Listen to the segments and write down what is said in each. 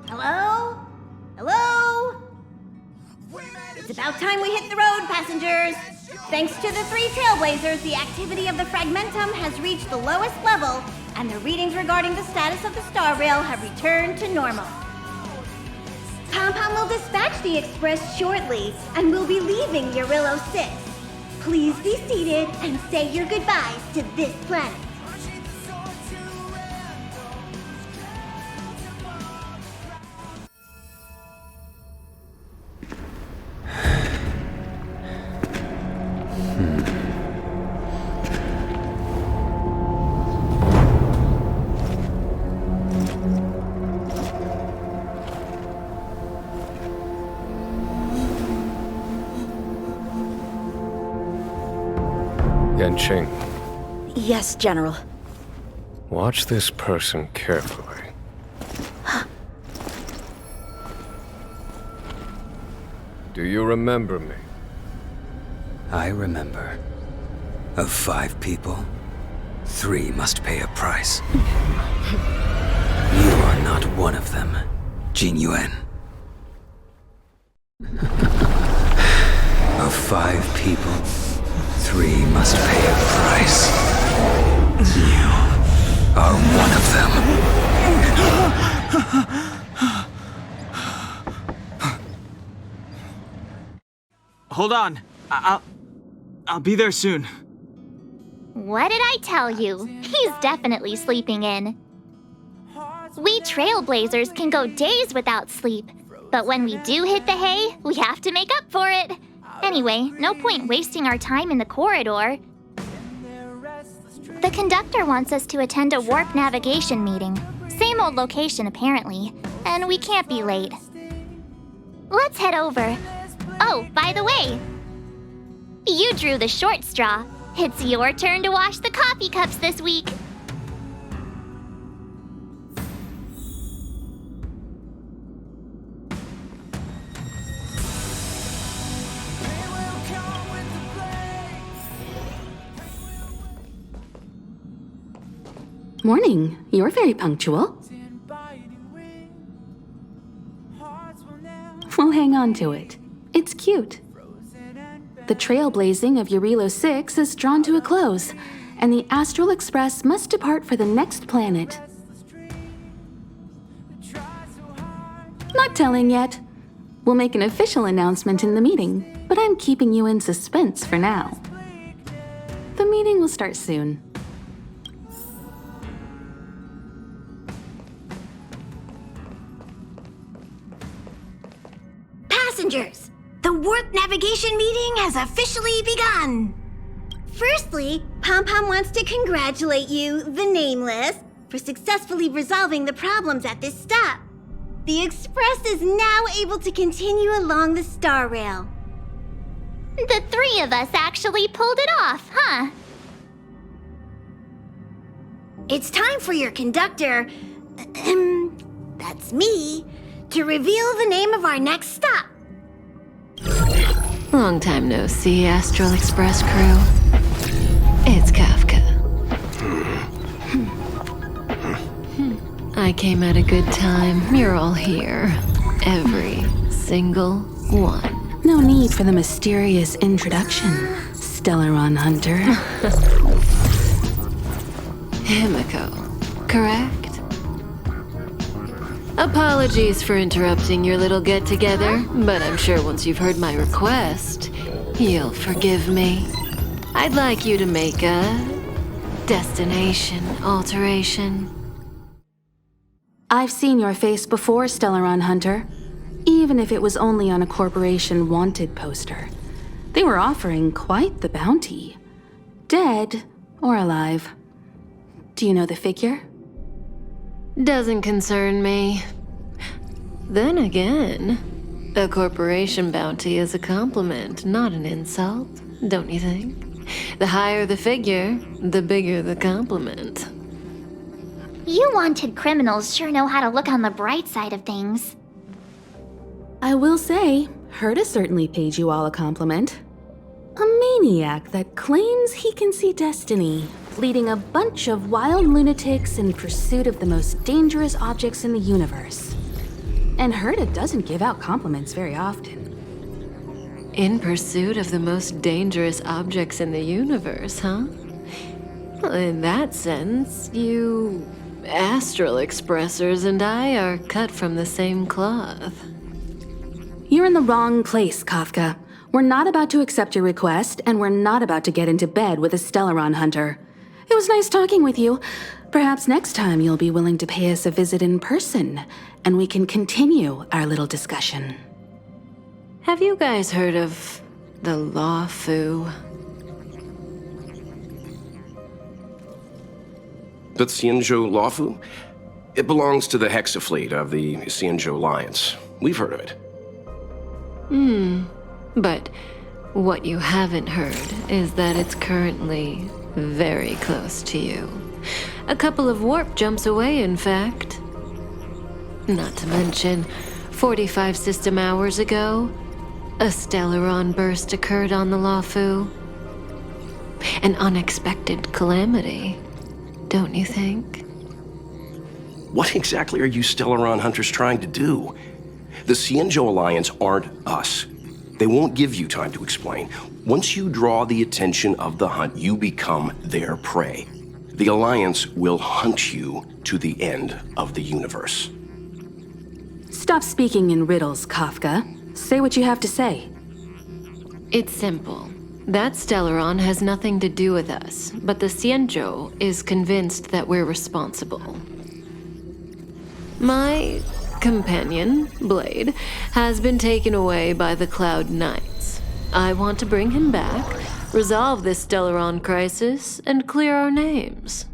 Hello? Hello? It's about time we hit the road, passengers. Thanks to the 3 Trailblazers, the activity of the Fragmentum has reached the lowest level, and the readings regarding the status of the Star Rail have returned to normal. Pom-Pom will dispatch the Express shortly, and we'll be leaving Urillo 6. Please be seated and say your goodbyes to this planet. Yanqing, Yes, General. watch this person carefully. Do you remember me? I remember. Of 5 people, 3 must pay a price. You are not one of them, Jin Yuan. Of 5 people, 3 must pay a price. You are one of them. Hold on. I'll be there soon. What did I tell you? He's definitely sleeping in. We Trailblazers can go days without sleep, but when we do hit the hay, we have to make up for it. Anyway, no point wasting our time in the corridor. The conductor wants us to attend a warp navigation meeting. Same old location, apparently, and we can't be late. Let's head over. Oh, by the way, you drew the short straw. It's your turn to wash the coffee cups this week. Morning. You're very punctual. We'll hang on to it. It's cute. The trailblazing of Urillo 6 is drawn to a close, and the Astral Express must depart for the next planet. Not telling yet. We'll make an official announcement in the meeting, but I'm keeping you in suspense for now. The meeting will start soon. Passengers, the warp navigation meeting has officially begun. Firstly, Pom-Pom wants to congratulate you, the Nameless, for successfully resolving the problems at this stop. The Express is now able to continue along the Star Rail. The 3 of us actually pulled it off, huh? It's time for your conductor, that's me, to reveal the name of our next stop. Long time no see, Astral Express crew. It's Kafka. I came at a good time. You're all here. Every single one. No need for the mysterious introduction, Stellaron Hunter. Himiko, correct? Apologies for interrupting your little get-together, but I'm sure once you've heard my request, you'll forgive me. I'd like you to make a destination alteration. I've seen your face before, Stellaron Hunter. Even if it was only on a corporation wanted poster. They were offering quite the bounty. Dead or alive. Do you know the figure? Doesn't concern me. Then again, a corporation bounty is a compliment, not an insult, don't you think? The higher the figure, the bigger the compliment. You wanted criminals sure know how to look on the bright side of things. I will say, Herta certainly paid you all a compliment. A maniac that claims he can see destiny, leading a bunch of wild lunatics in pursuit of the most dangerous objects in the universe. And Herta doesn't give out compliments very often. In pursuit of the most dangerous objects in the universe, huh? Well, in that sense, you astral expressors and I are cut from the same cloth. You're in the wrong place, Kafka. We're not about to accept your request, and we're not about to get into bed with a Stellaron hunter. It was nice talking with you. Perhaps next time you'll be willing to pay us a visit in person, and we can continue our little discussion. Have you guys heard of the Law Fu? The Xianzhou Lawfu? It belongs to the Hexafleet of the Xianzhou Alliance. We've heard of it. But what you haven't heard is that it's currently very close to you. A couple of warp jumps away, in fact. Not to mention, 45 system hours ago, a Stellaron burst occurred on the Lawfu. An unexpected calamity, don't you think? What exactly are you Stellaron hunters trying to do? The Xianzhou Alliance aren't us. They won't give you time to explain. Once you draw the attention of the hunt, you become their prey. The Alliance will hunt you to the end of the universe. Stop speaking in riddles, Kafka. Say what you have to say. It's simple. That Stellaron has nothing to do with us, but the Xianzhou is convinced that we're responsible. My companion, Blade, has been taken away by the Cloud Knights. I want to bring him back, resolve this Stellaron crisis, and clear our names.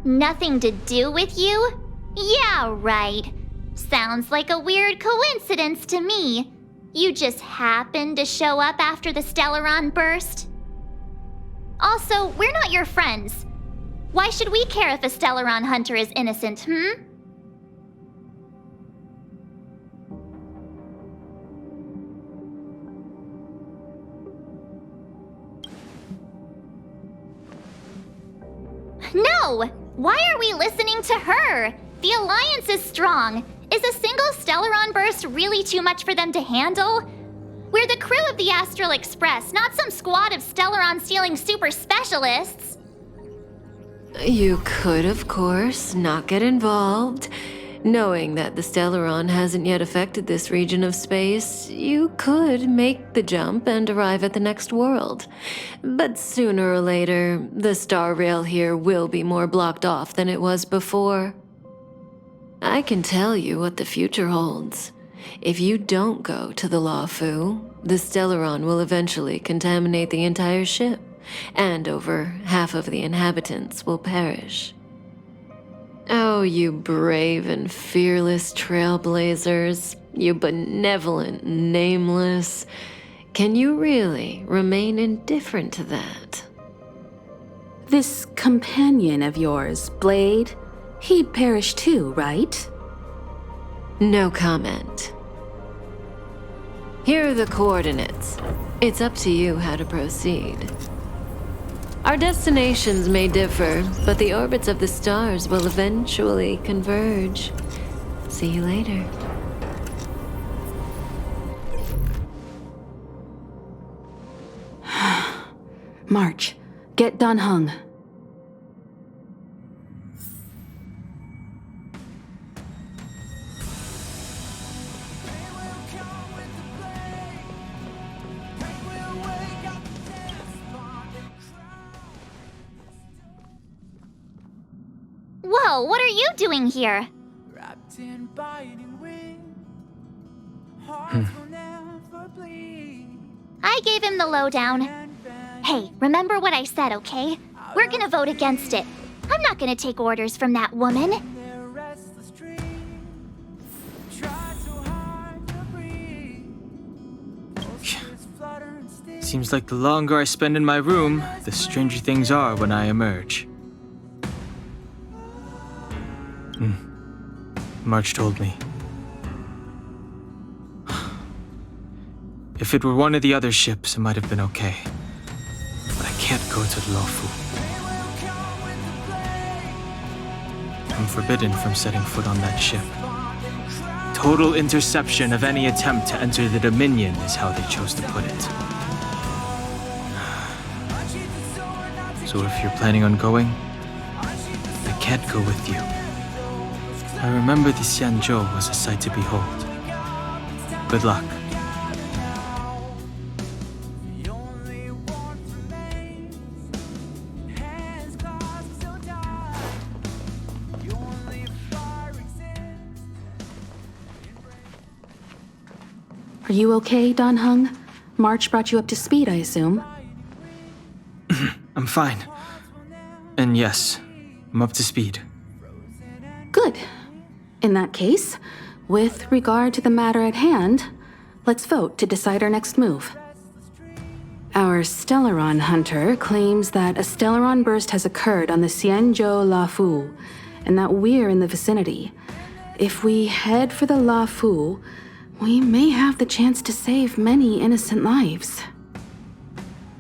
Nothing to do with you? Yeah, right. Sounds like a weird coincidence to me. You just happened to show up after the Stellaron burst? Also, we're not your friends. Why should we care if a Stellaron hunter is innocent, No! Why are we listening to her? The Alliance is strong. Is a single Stellaron burst really too much for them to handle? We're the crew of the Astral Express, not some squad of Stellaron-stealing super specialists. You could, of course, not get involved. Knowing that the Stellaron hasn't yet affected this region of space, you could make the jump and arrive at the next world. But sooner or later, the star rail here will be more blocked off than it was before. I can tell you what the future holds. If you don't go to the Lawfu, the Stellaron will eventually contaminate the entire ship, and over half of the inhabitants will perish. Oh, you brave and fearless trailblazers, you benevolent nameless. Can you really remain indifferent to that? This companion of yours, Blade, he'd perish too, right? No comment. Here are the coordinates. It's up to you how to proceed. Our destinations may differ, but the orbits of the stars will eventually converge. See you later. March, get Dan Heng. Whoa, what are you doing here? I gave him the lowdown. Hey, remember what I said, okay? We're gonna vote against it. I'm not gonna take orders from that woman. Seems like the longer I spend in my room, the stranger things are when I emerge. March told me. If it were one of the other ships, it might have been okay. But I can't go to Luofu. I'm forbidden from setting foot on that ship. Total interception of any attempt to enter the Dominion is how they chose to put it. So if you're planning on going, I can't go with you. I remember the Xianzhou was a sight to behold. Good luck. Are you okay, Don Hung? March brought you up to speed, I assume. I'm fine. And yes, I'm up to speed. Good. In that case, with regard to the matter at hand, let's vote to decide our next move. Our Stellaron hunter claims that a Stellaron burst has occurred on the Xianzhou Luofu, and that we're in the vicinity. If we head for the Luofu, we may have the chance to save many innocent lives.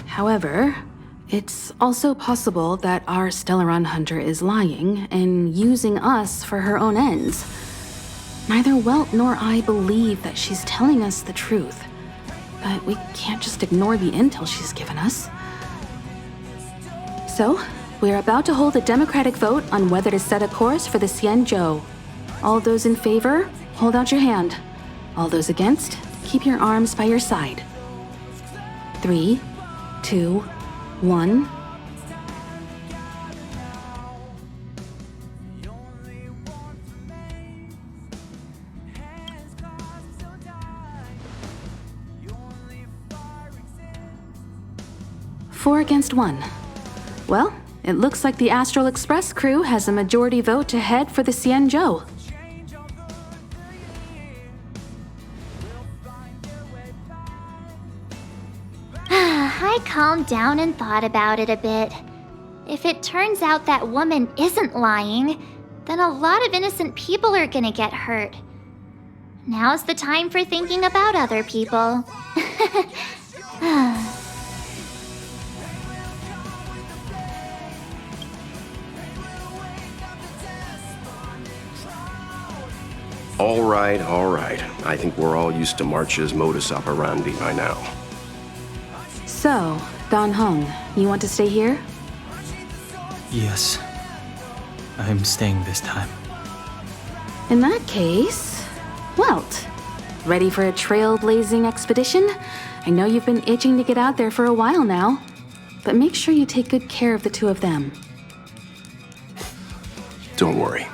However, it's also possible that our Stellaron hunter is lying and using us for her own ends. Neither Welt nor I believe that she's telling us the truth, but we can't just ignore the intel she's given us. So, we're about to hold a democratic vote on whether to set a course for the Xianzhou. All those in favor, hold out your hand. All those against, keep your arms by your side. 3, 2, 1. Four against 1. Well, it looks like the Astral Express crew has a majority vote to head for the Xianzhou. I calmed down and thought about it a bit. If it turns out that woman isn't lying, then a lot of innocent people are gonna get hurt. Now's the time for thinking about other people. All right, all right. I think we're all used to March's modus operandi by now. So, Don Hung, you want to stay here? Yes. I'm staying this time. In that case, Welt, ready for a trailblazing expedition? I know you've been itching to get out there for a while now, but make sure you take good care of the two of them. Don't worry.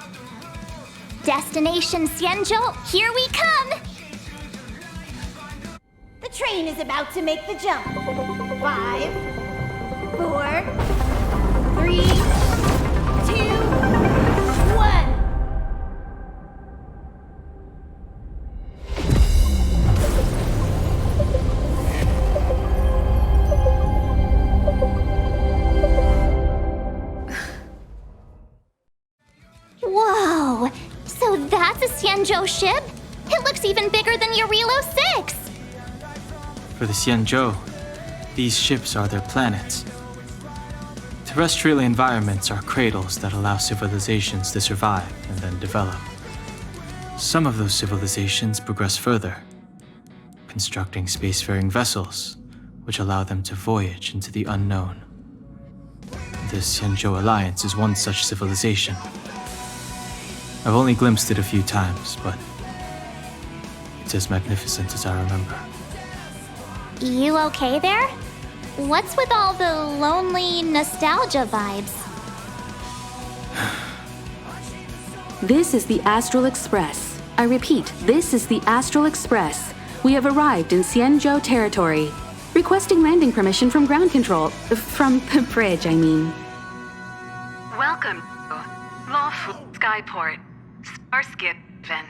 Destination Xianzhou, here we come! The train is about to make the jump. 5, 4, 3, 2, 1. Whoa! So that's a Xianzhou ship? It looks even bigger than Eurilo 6! For the Xianzhou, these ships are their planets. Terrestrial environments are cradles that allow civilizations to survive and then develop. Some of those civilizations progress further, constructing spacefaring vessels, which allow them to voyage into the unknown. The Xianzhou Alliance is one such civilization. I've only glimpsed it a few times, but it's as magnificent as I remember. You okay there? What's with all the lonely nostalgia vibes? This is the Astral Express. I repeat, this is the Astral Express. We have arrived in Xianzhou territory. Requesting landing permission from ground control. From the bridge, I mean. Welcome to Luofu Skyport, StarskyVen.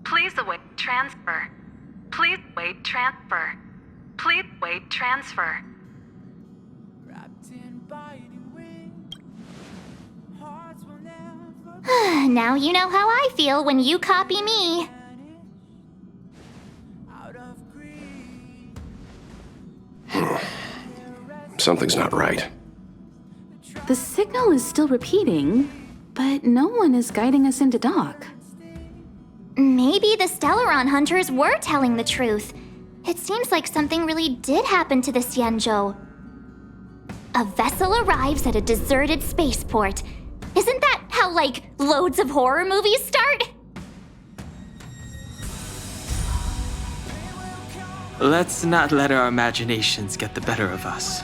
Please await transfer. Please wait transfer. Please wait transfer. Now you know how I feel when you copy me. Something's not right. The signal is still repeating, but no one is guiding us into dock. Maybe the Stellaron hunters were telling the truth. It seems like something really did happen to the Xianzhou. A vessel arrives at a deserted spaceport. Isn't that how, like, loads of horror movies start? Let's not let our imaginations get the better of us.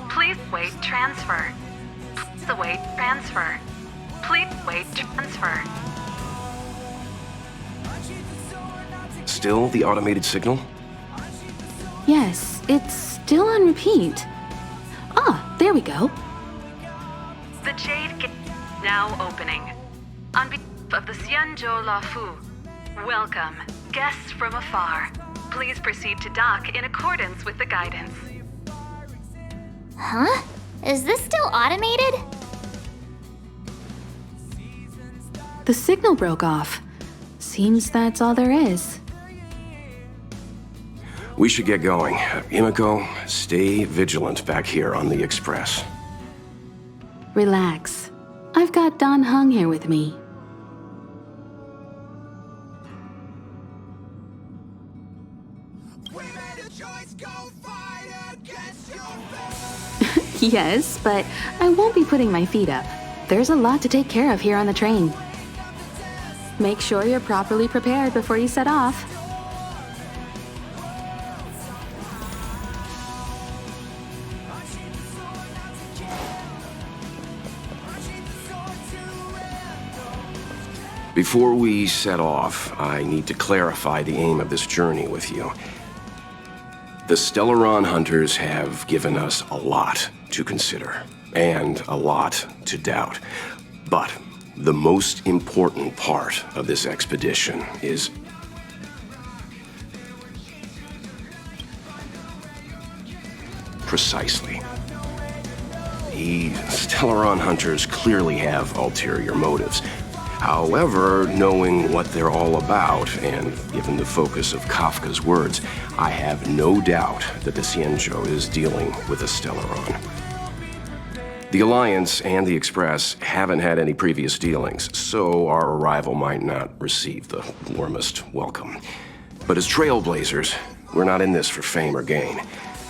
Please wait transfer. Please await transfer. Please wait transfer. Still the automated signal? Yes, it's still on repeat. Ah, there we go. The Jade Gate now opening. On behalf of the Xianzhou Lafu, welcome, guests from afar. Please proceed to dock in accordance with the guidance. Huh? Is this still automated? The signal broke off. Seems that's all there is. We should get going. Himiko, stay vigilant back here on the Express. Relax. I've got Don Hung here with me. Yes, but I won't be putting my feet up. There's a lot to take care of here on the train. Make sure you're properly prepared before you set off. Before we set off, I need to clarify the aim of this journey with you. The Stellaron hunters have given us a lot to consider, and a lot to doubt. But the most important part of this expedition is precisely. The Stellaron hunters clearly have ulterior motives. However, knowing what they're all about, and given the focus of Kafka's words, I have no doubt that the Xianzhou is dealing with a Stellaron. The Alliance and the Express haven't had any previous dealings, so our arrival might not receive the warmest welcome. But as trailblazers, we're not in this for fame or gain.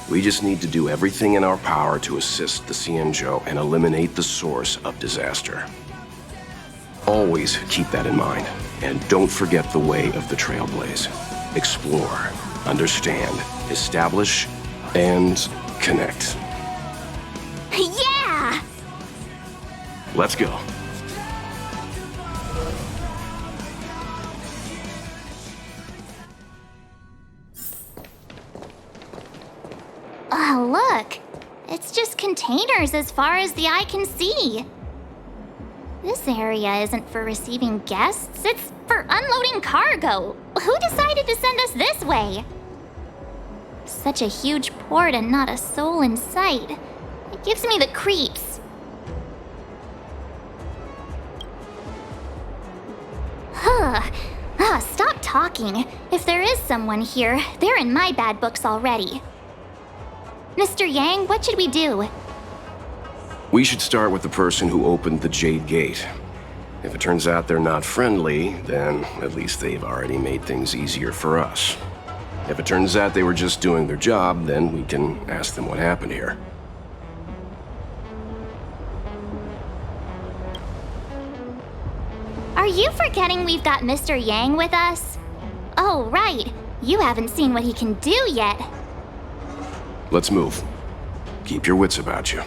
We just need to do everything in our power to assist the Xianzhou and eliminate the source of disaster. Always keep that in mind, and don't forget the way of the Trailblaze. Explore, understand, establish, and connect. Yeah! Let's go. Oh, look. It's just containers as far as the eye can see. This area isn't for receiving guests, it's for unloading cargo. Who decided to send us this way? Such a huge port and not a soul in sight. It gives me the creeps. Stop talking. If there is someone here, they're in my bad books already. Mr. Yang, what should we do? We should start with the person who opened the Jade Gate. If it turns out they're not friendly, then at least they've already made things easier for us. If it turns out they were just doing their job, then we can ask them what happened here. Are you forgetting we've got Mr. Yang with us? Oh, right. You haven't seen what he can do yet. Let's move. Keep your wits about you.